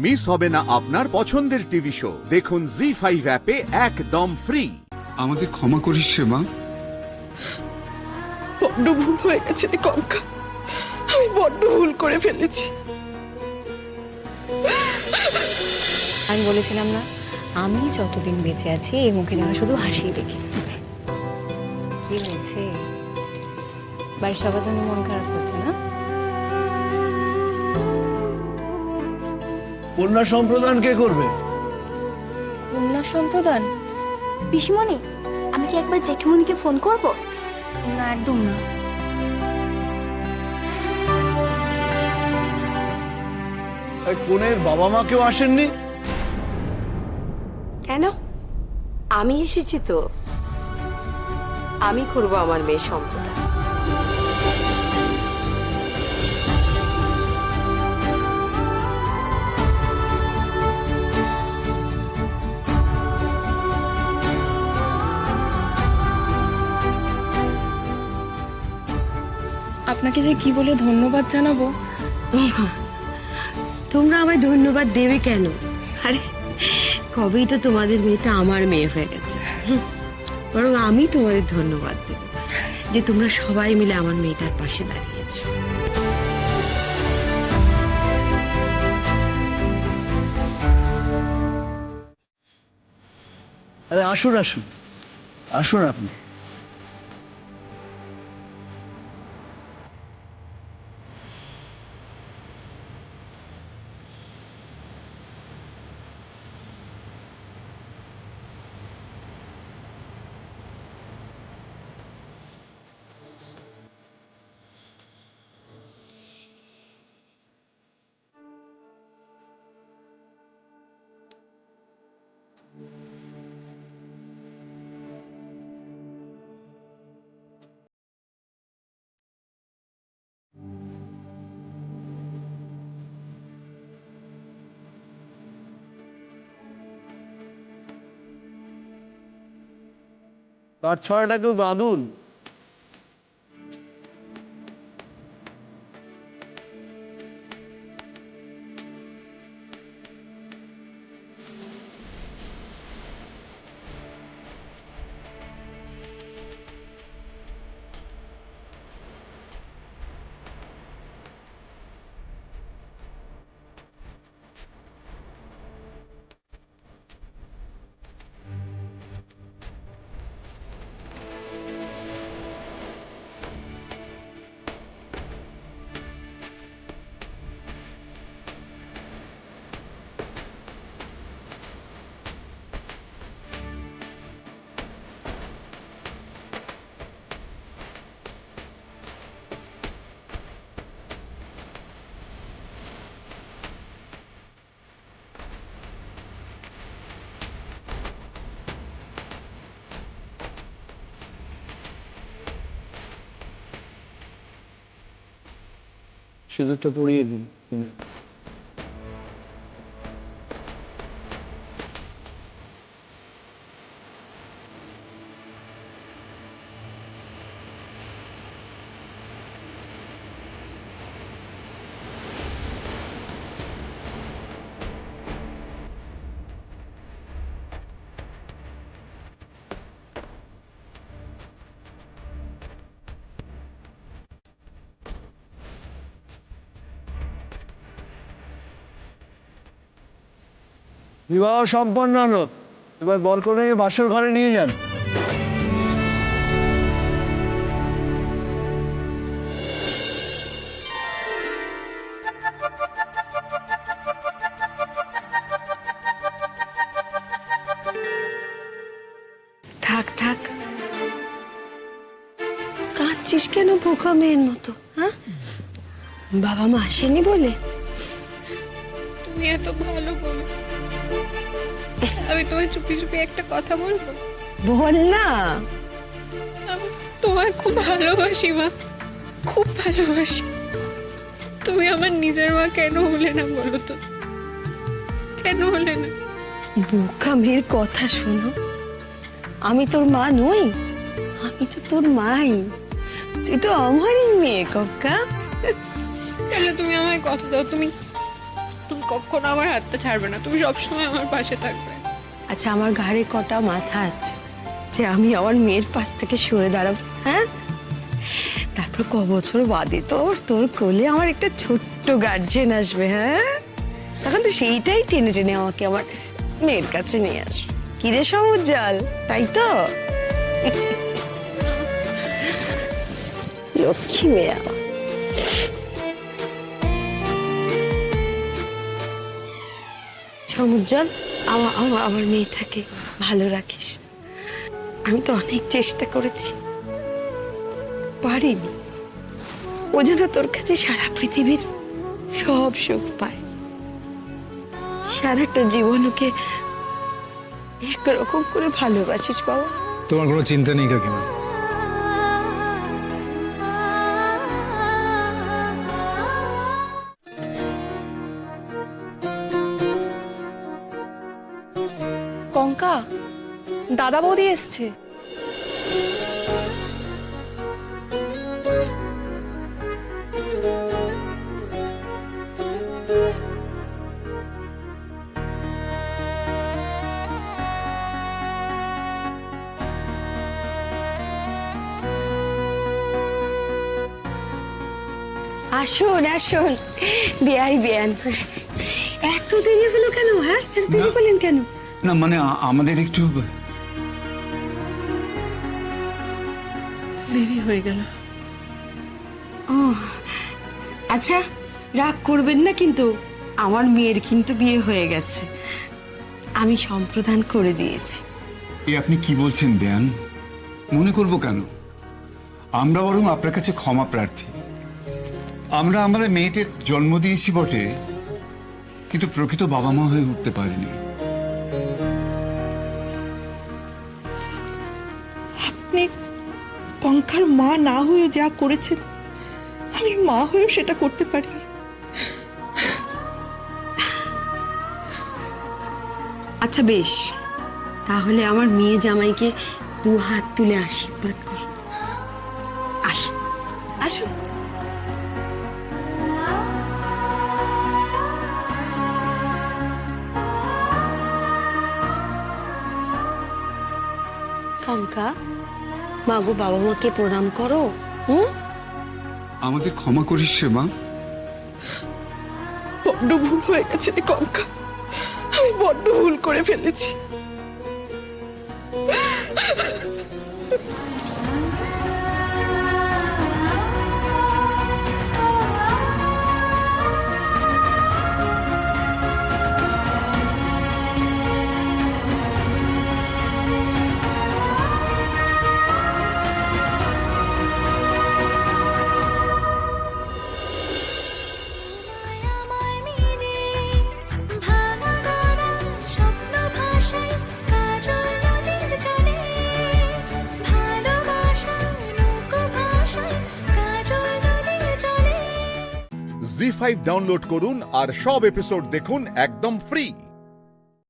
Miss হবে না আপনার পছন্দের টিভি শো। দেখুন জি5 অ্যাপে একদম ফ্রি। আমাদের ক্ষমা করিস রে মা। বড্ড ভুল হয়ে গেছে রে কঙ্কা, আমি বড্ড ভুল করে ফেলেছি। আমি বলেছিলাম না, আমি যতদিন বেঁচে আছি এই মুখে যেন শুধু হাসি দেখি। কি বলছে বাড়ির সবার জন্য মন খারাপ করছে না? কন্যা সম্প্রদান কে করবে? কন্যা সম্প্রদান? পিসিমণি, আমি কি একবার জেঠুমণিকে ফোন করব? না, একদম না। এই কনের বাবা মা কেউ আসেননি? কেন? আমি এসেছি তো, আমি করব আমার মেয়ে সম্প্রদান। আপনাকে যে কি বলে ধন্যবাদ জানাবো। তোমরা আমায় ধন্যবাদ দেবে কেন? আরে কবেই তো তোমাদের মেয়েটা আমার মেয়ে হয়ে গেছে। বরং আমি তোমাদের ধন্যবাদ দেব যে তোমরা সবাই মিলে আমার মেয়েটার পাশে দাঁড়িয়েছো। আরে আসুন আসুন আসুন আপনি। তার ছড়াটা কেউ বাঁধুন। সিঁদুরটা পরিয়ে দিন। বিবাহ সম্পন্ন হলো, এবার বরকনে বাসর ঘরে নিয়ে যান। থাক থাক, কাঁদছিস কেন বোকা মেয়ের মতো? হ্যাঁ, বাবা মা আসেনি বলে? তুমি এত ভালো বলো, আমি তোমায় চুপি চুপি একটা কথা বলবো? বল না। আমি তোমায় খুব ভালোবাসি মা, খুব ভালোবাসি। তুমি আমার নিজের মা কেন হলে না বলো তো? কেন হলে না? বোকা মেয়ের কথা শোনো, আমি তোর মা নই, আমি তো তোর মাই। তুই তো আমারই মেয়ে কক্কা। তাহলে তুমি আমায় কথা দাও, তুমি কখনো আমার হাতটা ছাড়বে না, তুমি সবসময় আমার পাশে থাকবে। আচ্ছা, আমার ঘাড়ে কটা মাথা আছে যে আমি আমার মেয়ের পাশ থেকে সরে দাঁড়াবো? হ্যাঁ, তারপর বছর বাদে তোর কোলে আমার একটা ছোট্ট গার্জেন আসবে। হ্যাঁ, তখন তো সেইটাই টেনে টেনে আমাকে আমার মেয়ের কাছে নিয়ে আসবে। কিরে সমুজ্জ্বল, তাই তো? লক্ষ্মী মেয়ে আমার। সমুজ্জ্বল, আমার মেয়েটাকে ভালো রাখিস। আমি তো অনেক চেষ্টা করেছি, পারিনি। ও যেন তোর কাছে সারা পৃথিবীর সব সুখ পায়, সারাটা জীবন ওকে একরকম করে ভালোবাসিস বাবা। তোমার কোনো চিন্তা নেই কাকিমা। কঙ্কা, দাদা বৌদি এসছে। আসুন আসুন, বেয়ান। এত দেরি হলো কেন? হ্যাঁ, এত দেরি করলেন কেন? না মানে আমাদের একটু দেরি হয়ে গেল। ও আচ্ছা, রাগ করবেন না কিন্তু, আমার মেয়ের কিন্তু বিয়ে হয়ে গেছে, আমি সম্প্রদান করে দিয়েছি। এই আপনি কি বলছেন বেয়ান? মনে করব কেন? আমরা বরং আপনার কাছে ক্ষমা প্রার্থী। আমরা আমাদের মেয়েটির জন্ম দিয়েছি বটে, কিন্তু প্রকৃত বাবা মা হয়ে উঠতে পারিনি। আপনি কঙ্কার মা না হয়ে যা করেছেন, আমি মা হয়েও সেটা করতে পারি। আচ্ছা বেশ, তাহলে আমার মেয়ে জামাইকে 2 হাত তুলে আশীর্বাদ করি। আসুন আসুন। কঙ্কা, মাগো বাবা মাকে প্রণাম করো। আমাদের ক্ষমা করিস রে মা। বড্ড ভুল হয়ে গেছে রে কঙ্কা, আমি বড্ড ভুল করে ফেলেছি। জি5 ডাউনলোড করুন আর সব এপিসোড দেখুন একদম ফ্রি।